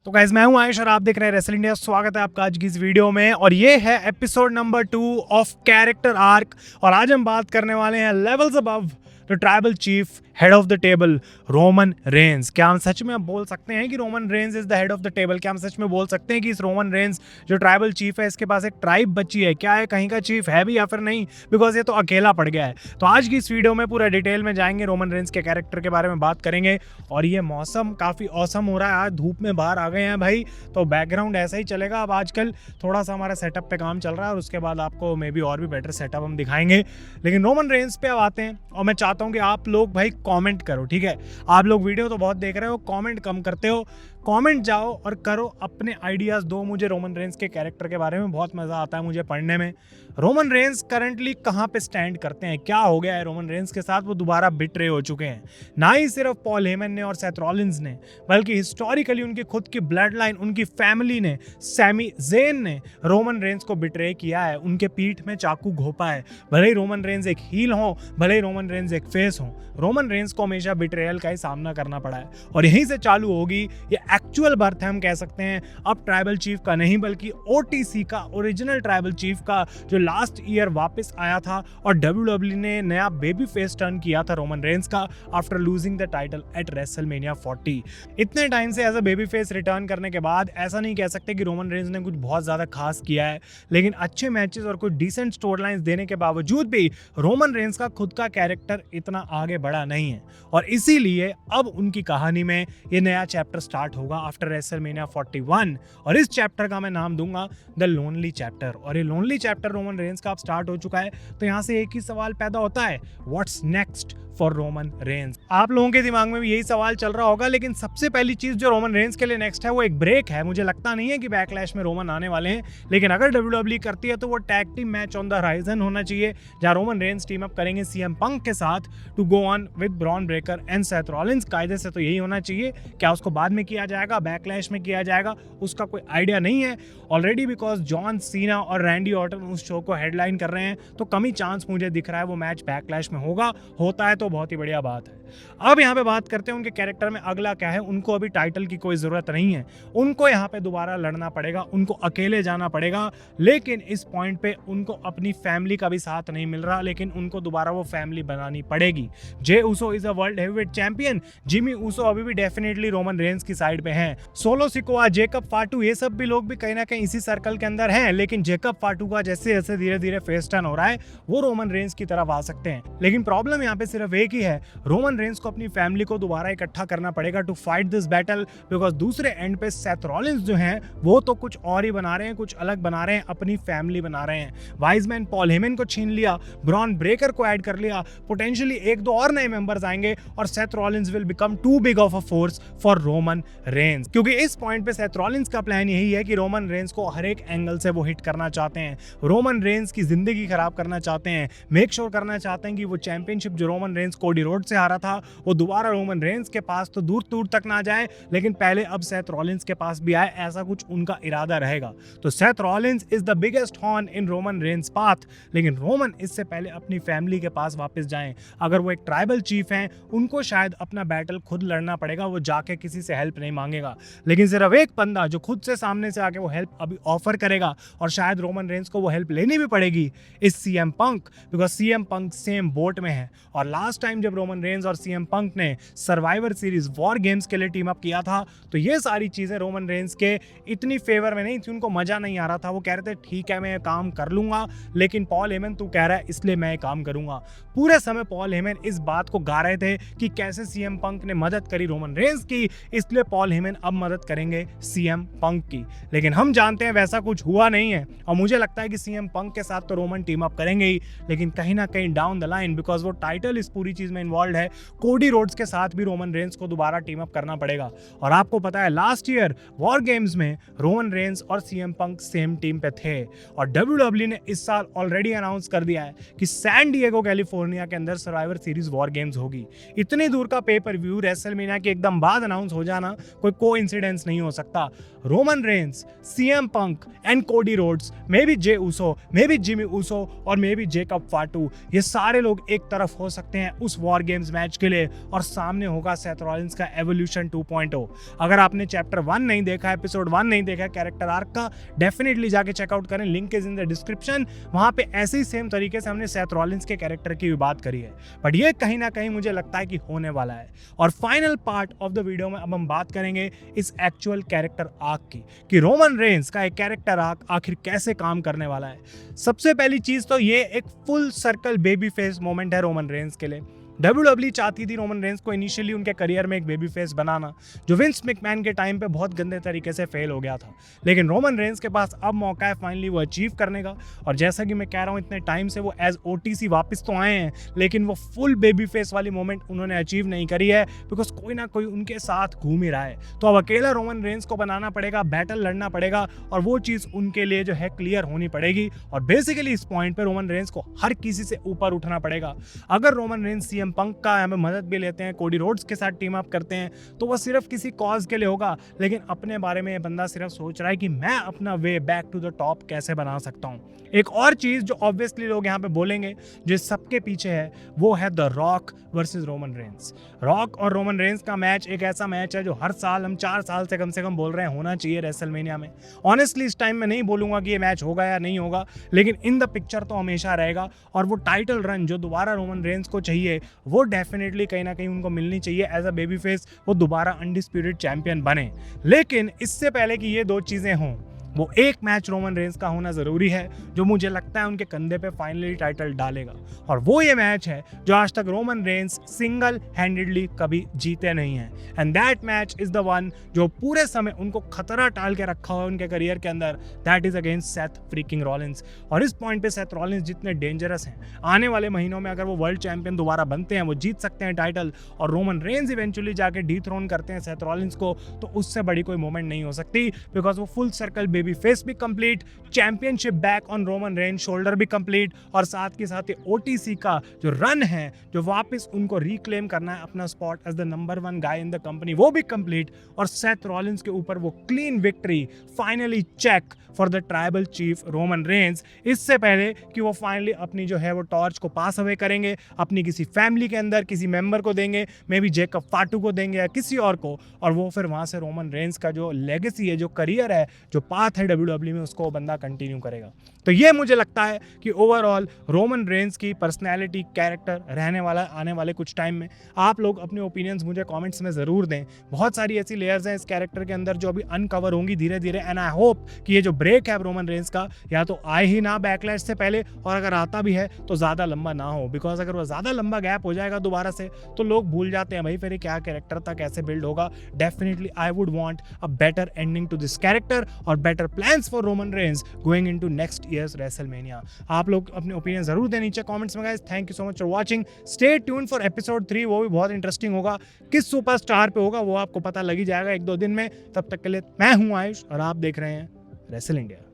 तो गाइस मैं हूं आयुष और आप देख रहे हैं रेसल इंडिया। स्वागत है आपका आज की इस वीडियो में और ये है episode number 2 of character arc. और आज हम बात करने वाले हैं levels above the tribal chief head of the table Roman Reigns. क्या हम सच में अब बोल सकते हैं कि Roman Reigns is the head of the table? क्या हम सच में बोल सकते हैं कि इस रोमन रेंस जो ट्राइबल चीफ है इसके पास एक ट्राइब बची है? क्या है कहीं का चीफ है भी या फिर नहीं, बिकॉज ये तो अकेला पड़ गया है। तो आज की इस वीडियो में पूरा डिटेल में जाएंगे, रोमन रेंस के कैरेक्टर के बारे में बात करेंगे। और ये मौसम काफ़ी औसम हो रहा है, आज धूप में बाहर आ गए हैं भाई, तो बैकग्राउंड ऐसा ही चलेगा। अब आजकल थोड़ा सा हमारा सेटअप पे काम चल रहा है और उसके बाद आपको मे बी और भी बेटर सेटअप हम दिखाएंगे। लेकिन रोमन रेंस पे अब आते हैं और मैं चाहता हूँ कि आप लोग भाई कमेंट करो, ठीक है? आप लोग वीडियो तो बहुत देख रहे हो, कमेंट कम करते हो। कमेंट जाओ और करो, अपने आइडियाज़ दो मुझे रोमन रेंस के कैरेक्टर के बारे में। बहुत मज़ा आता है मुझे पढ़ने में। रोमन रेंस करंटली कहाँ पे स्टैंड करते हैं, क्या हो गया है रोमन रेंस के साथ? वो दोबारा बिट्रे हो चुके हैं। ना ही सिर्फ पॉल हेमन ने और सेथ रॉलिंस ने, बल्कि हिस्टोरिकली उनकी खुद की ब्लड लाइन, उनकी फैमिली ने, सैमी ज़ेन ने रोमन रेंस को बिट्रे किया है, उनके पीठ में चाकू घोंपा है। भले ही रोमन रेंस एक हील हो, भले ही रोमन रेंस एक फेस हो, रोमन रेंस को हमेशा बिट्रेयल का ही सामना करना पड़ा है। और यहीं से चालू होगी ये एक्चुअल बर्थ है, हम कह सकते हैं अब ट्राइबल चीफ का नहीं बल्कि ओटीसी का, ओरिजिनल ट्राइबल चीफ का, जो लास्ट ईयर वापस आया था और डब्ल्यूडब्ल्यू ने नया बेबी फेस टर्न किया था रोमन रेंस का after losing the title at WrestleMania 40। इतने टाइम से as a baby face return करने के बाद ऐसा नहीं कह सकते कि रोमन रेंस ने कुछ बहुत ज्यादा खास किया है, लेकिन अच्छे मैचेस और कुछ डिसेंट स्टोरी लाइंस देने के बावजूद भी रोमन रेंस का खुद का कैरेक्टर इतना आगे बढ़ा नहीं है। और इसीलिए अब उनकी कहानी में ये नया चैप्टर स्टार्ट होगा आफ्टर रेसलमेनिया 41। और इस चैप्टर का मैं नाम दूंगा द लोनली चैप्टर। और ये लोनली चैप्टर रोमन रेंस का अब स्टार्ट हो चुका है। तो यहाँ से एक ही सवाल पैदा होता है, what's next for Roman Reigns? आप लोगों के दिमाग में भी यही सवाल चल रहा होगा। लेकिन सबसे पहली चीज जो रोमन रेंस के लिए नेक्स्ट है वो एक ब्रेक है। मुझे लगता नहीं है कि बैकलैश में रोमन आने वाले हैं, लेकिन अगर डब्ल्यूडब्ल्यू करती है तो वो tag team match on the horizon होना चाहिए, जहां रोमन रेंस टीम अप करेंगे सीएम पंक के साथ to go on with Bron Breakker and Seth Rollins. कायदे से तो यही होना चाहिए। क्या उसको बाद में किया जाएगा, बैकलैश में किया जाएगा, उसका कोई आइडिया नहीं है ऑलरेडी, बिकॉज जॉन सीना और रैंडी ऑर्टन उस शो को हेडलाइन कर रहे हैं। तो कम ही चांस मुझे दिख रहा है वो मैच बैकलैश में होगा। होता है तो बहुत ही बढ़िया बात है। अब यहाँ पे बात करते हैं उनके कैरेक्टर में अगला क्या है। उनको अभी टाइटल की कोई जरूरत नहीं है, उनको यहाँ पे दोबारा लड़ना पड़ेगा, उनको अकेले जाना पड़ेगा। लेकिन इस पॉइंट पे उनको अपनी फैमिली का भी साथ नहीं मिल रहा, लेकिन उनको दोबारा वो फैमिली बनानी पड़ेगी। Jey Uso is a world heavyweight champion, Jimmy Uso अभी भी डेफिनेटली रोमन रेंस की साइड पे हैं। सोलो सिकोआ, जेकब फाटू, ये सब भी लोग भी कहीं ना कहीं इसी सर्कल के अंदर हैं। लेकिन जेकब फाटू का जैसे जैसे धीरे धीरे फेस टर्न हो रहा है वो रोमन रेंस की तरफ आ सकते हैं। लेकिन प्रॉब्लम यहाँ पे सिर्फ एक ही है, रोमन रेंस को अपनी फैमिली को दोबारा इकट्ठा करना पड़ेगा to fight this battle. Because दूसरे एंड पे सेथ रॉलिंस जो हैं वो तो कुछ और ही बना रहे हैं, कुछ अलग बना रहे हैं, अपनी फैमिली बना रहे हैं। वाइजमैन पॉल हेमन को छीन लिया, ब्रॉन ब्रेकर को ऐड कर लिया, पोटेंशियली एक दो और नए मेंबर्स आएंगे और Seth Rollins will become too big of a force for Roman Reigns. क्योंकि इस पॉइंट पे सेथ रॉलिंस का प्लान यही है कि रोमन रेंस को हर एक एंगल से वो हिट करना चाहते हैं, रोमन रेंस की जिंदगी खराब करना चाहते हैं, मेक श्योर करना चाहते हैं कि वो चैंपियनशिप जो रोमन रेंस कोडी रोड से हारा था वो दोबारा रोमन रेंस के पास तो दूर दूर तक ना जाए, लेकिन पहले अब सेथ रॉलिंस के पास भी आए। ऐसा कुछ उनका इरादा रहेगा। तो Seth Rollins is the biggest horn in Roman Reigns path, लेकिन रोमन इससे पहले अपनी फैमिली के पास वापस जाएं। अगर वो एक ट्राइबल चीफ हैं, उनको शायद अपना बैटल खुद लड़ना पड़ेगा, वो जाके किसी से हेल्प नहीं मांगेगा। लेकिन सिर्फ एक बंदा जो खुद से सामने से आके वो हेल्प अभी ऑफर करेगा, और शायद रोमन रेंस को वो हेल्प लेनी भी पड़ेगी, इस CM Punk. Because CM Punk same boat में है। और लास्ट टाइम जब रोमन रेंस और सीएम पंक ने सर्वाइवर सीरीज वॉर गेम्स के लिए टीम अप किया था तो ये सारी चीजें रोमन रेंस के इतनी फेवर में नहीं थी, उनको मजा नहीं आ रहा था। वो कह रहे थे ठीक है मैं ये काम कर लूंगा, लेकिन पॉल हेमन तू कह रहा है इसलिए मैं ये काम करूंगा। पूरे समय पॉल हेमन इस बात को गा रहे थे कि कैसे सीएम पंक ने मदद करी रोमन रेंस की, इसलिए पॉल हेमन अब मदद करेंगे सीएम पंक की। लेकिन हम जानते हैं वैसा कुछ हुआ नहीं है। और मुझे लगता है कि सीएम पंक के साथ तो रोमन टीम अप करेंगे ही, लेकिन कहीं ना कहीं डाउन द लाइन, बिकॉज वो टाइटल इस पूरी चीज में इन्वॉल्व है, कोडी रोड्स के साथ भी रोमन रेंस को दोबारा टीम अप करना पड़ेगा। और आपको पता है लास्ट ईयर वॉर गेम्स में रोमन रेंस और सीएम पंक सेम टीम पे थे। और डब्ल्यूडब्ल्यू ने इस साल ऑलरेडी अनाउंस कर दिया है कि सैन डिएगो कैलिफोर्निया के अंदर सर्वाइवर सीरीज वॉर गेम्स होगी। इतनी दूर का पेपर व्यू रेसलमेनिया के एकदम बाद अनाउंस हो जाना कोई कोइंसिडेंस नहीं हो सकता। Roman Reigns, CM Punk and Cody Rhodes, maybe Jey Uso, maybe Jimmy Uso और मे बी जेकब फाटू, ये सारे लोग एक तरफ हो सकते हैं उस वॉर गेम्स मैच मैच के लिए और सामने होगा सेथ रॉलिंस का एवोल्यूशन 2.0। अगर आपने चैप्टर 1 नहीं देखा, एपिसोड 1 नहीं देखा कैरेक्टर आर्क का, डेफिनेटली जाके चेकआउट करें, link is in the description. वहां पे ऐसे ही सेम तरीके से हमने सेथ रॉलिंस के कैरेक्टर की भी बात करी है, बट ये कहीं ना कहीं मुझे लगता है कि होने वाला है। और final part of the video में अब हम बात करेंगे इस एक्चुअल कैरेक्टर आर्क की, कि रोमन रेंस का एक कैरेक्टर आर्क आखिर कैसे काम करने वाला है। सबसे पहली चीज तो ये एक full circle baby face moment है रोमन रेंस के लिए। WWE चाहती थी रोमन रेंस को इनिशियली उनके करियर में एक बेबी फेस बनाना, जो विंस मैकमैन के टाइम पे बहुत गंदे तरीके से फेल हो गया था, लेकिन रोमन रेंस के पास अब मौका है फाइनली वो अचीव करने का। और जैसा कि मैं कह रहा हूँ, इतने टाइम से वो एज OTC वापस तो आए हैं, लेकिन वो फुल बेबी फेस वाली मोमेंट उन्होंने अचीव नहीं करी है, बिकॉज कोई ना कोई उनके साथ घूम ही रहा है। तो अब अकेला रोमन रेंस को बनाना पड़ेगा, बैटल लड़ना पड़ेगा, और वो चीज़ उनके लिए जो है क्लियर होनी पड़ेगी। और बेसिकली इस पॉइंट पर रोमन रेंस को हर किसी से ऊपर उठना पड़ेगा। अगर रोमन रेंस CM पंक का हमें मदद भी लेते हैं, कोडी रोड्स के साथ टीम अप करते हैं, तो वो सिर्फ किसी कॉज के लिए होगा, लेकिन अपने बारे में ये बंदा सिर्फ सोच रहा है कि मैं अपना way back to the top कैसे बना सकता हूँ। एक और चीज जो ऑब्वियसली लोग यहाँ पे बोलेंगे, जो सबके पीछे है, वो है the rock versus Roman Reigns. Rock और रोमन रेंस का मैच एक ऐसा मैच है जो हर साल हम 4 साल से कम बोल रहे हैं होना चाहिए रेसलमेनिया में। ऑनेस्टली इस टाइम में नहीं बोलूंगा कि ये मैच होगा या नहीं होगा, लेकिन इन द पिक्चर तो हमेशा रहेगा। और वो टाइटल रन जो दोबारा रोमन रेंस को चाहिए, वो डेफिनेटली कहीं ना कहीं उनको मिलनी चाहिए। एज अ बेबी फेस वो दोबारा अनडिस्प्यूटेड चैंपियन बने। लेकिन इससे पहले कि ये दो चीजें हों, वो एक मैच रोमन रेंस का होना जरूरी है, जो मुझे लगता है उनके कंधे पे फाइनली टाइटल डालेगा। और वो ये मैच है जो आज तक रोमन रेंस सिंगल हैंडेडली कभी जीते नहीं हैं, and that match is the one जो पूरे समय उनको खतरा टाल के रखा हुआ है उनके करियर के अंदर। That is against Seth freaking Rollins. और इस पॉइंट पे सेथ रॉलिंस जितने डेंजरस हैं, आने वाले महीनों में अगर वो वर्ल्ड चैंपियन दोबारा बनते हैं, वो जीत सकते हैं टाइटल, और रोमन रेंस इवेंचुअली जाके डीथ्रोन करते हैं सेथ रॉलिंस को, तो उससे बड़ी कोई मोमेंट नहीं हो सकती, बिकॉज वो फुल सर्कल बेबी फेस भी complete, championship back on Roman Reigns shoulder भी कंप्लीट, और साथ के साथ ये OTC का जो रन है, जो वापस उनको रिक्लेम करना है अपना spot as the number 1 guy in the company, वो भी कंप्लीट। और सेथ रॉलिंस के ऊपर वो clean victory finally check for the tribal chief Roman Reigns, इससे पहले कि वो फाइनली अपनी जो है वो टॉर्च को पास अवे करेंगे, अपनी किसी फैमिली के अंदर किसी मेंबर को देंगे, मे बी जेकब फाटू को देंगे या किसी और को, और वो फिर वहां से रोमन रेंस का जो लेगेसी है, जो करियर है, जो पाथ है WWE में, उसको बंदा कंटिन्यू करेगा। तो ये मुझे लगता है कि ओवरऑल रोमन रेंस की पर्सनैलिटी, कैरेक्टर रहने वाला आने वाले कुछ टाइम में। आप लोग अपने ओपिनियंस मुझे कमेंट्स में ज़रूर दें। बहुत सारी ऐसी लेयर्स हैं इस कैरेक्टर के अंदर जो अभी अनकवर होंगी धीरे धीरे, एंड आई होप कि ये जो ब्रेक है रोमन रेंस का, या तो आए ही ना बैकलैश से पहले, और अगर आता भी है तो ज़्यादा लंबा ना हो, बिकॉज अगर वो ज़्यादा लंबा गैप हो जाएगा दोबारा से, तो लोग भूल जाते हैं भाई फिर ये क्या कैरेक्टर था, कैसे बिल्ड होगा। Definitely I would want a better ending to this character और better plans for Roman Reigns going into next years WrestleMania. आप लोग अपने ओपिनियन जरूर दें नीचे कमेंट्स में guys. Thank you so much for watching. Stay tune for episode 3, वो भी बहुत इंटरेस्टिंग होगा। किस सुपरस्टार पे होगा वो आपको पता लग ही जाएगा 1-2 दिन में। तब तक के लिए मैं हूं आयुष और आप देख रहे हैं रेसल इंडिया।